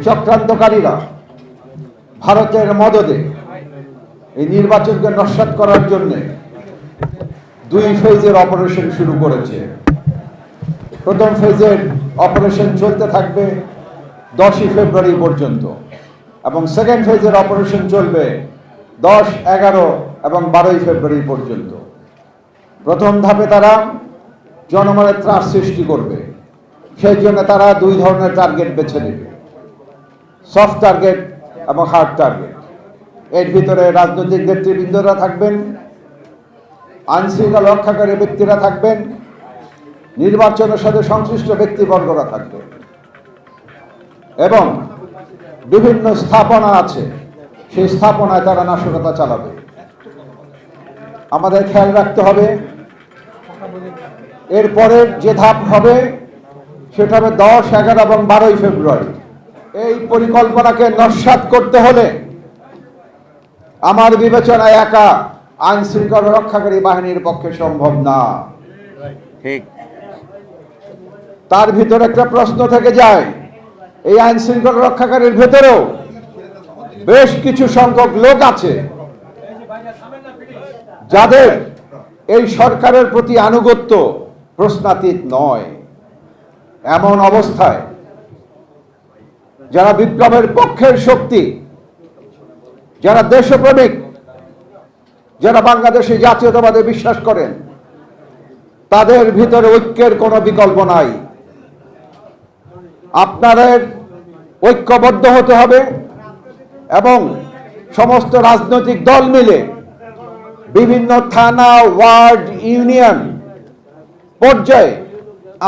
চক্রান্তকারীরা ভারতের মদদে এই নির্বাচনকে নস্যাৎ করার জন্য 2 ফেজের অপারেশন শুরু করেছে। প্রথম ফেজের অপারেশন চলতে থাকবে 10 ফেব্রুয়ারি পর্যন্ত এবং সেকেন্ড ফেজের অপারেশন চলবে 10, 11 এবং 12 ফেব্রুয়ারি পর্যন্ত। প্রথম ধাপে তারা জনমনে ত্রাস সৃষ্টি করবে, সেই জন্য তারা 2 ধরনের টার্গেট বেছে নেবে, সফট টার্গেট এবং হার্ড টার্গেট। এর ভিতরে রাজনৈতিক নেতৃবৃন্দরা থাকবেন, আইনশৃঙ্খলা রক্ষাকারী ব্যক্তিরা থাকবেন, নির্বাচনের সাথে সংশ্লিষ্ট ব্যক্তিবর্গরা থাকবে এবং বিভিন্ন স্থাপনা আছে, সেই স্থাপনায় তারা নাশকতা চালাবে। আমাদের খেয়াল রাখতে হবে, এরপরের যে ধাপ হবে সেটা হবে 10, 11 এবং 12 ফেব্রুয়ারি। এই পরিকল্পনাকে নস্যাৎ করতে হলে আমার বিবেচনায় একা আইন শৃঙ্খলা রক্ষাকারী বাহিনীর পক্ষে সম্ভব না। ঠিক। তার ভিতরে একটা প্রশ্ন থেকে যায়, এই আইন শৃঙ্খলা রক্ষাকারীর ভেতরেও বেশ কিছু সংখ্যক লোক আছে যাদের এই সরকারের প্রতি আনুগত্য প্রশ্নাতীত নয়। এমন অবস্থায় যারা বিপ্লবের পক্ষের শক্তি, যারা দেশপ্রেমিক, যারা বাংলাদেশে জাতীয়তাবাদে বিশ্বাস করেন, তাদের ভিতরে ঐক্যের কোনো বিকল্প নাই। আপনাদের ঐক্যবদ্ধ হতে হবে এবং সমস্ত রাজনৈতিক দল মিলে বিভিন্ন থানা, ওয়ার্ড, ইউনিয়ন পর্যায়ে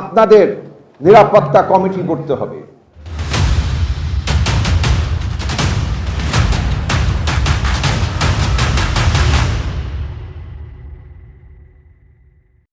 আপনাদের নিরাপত্তা কমিটি করতে হবে।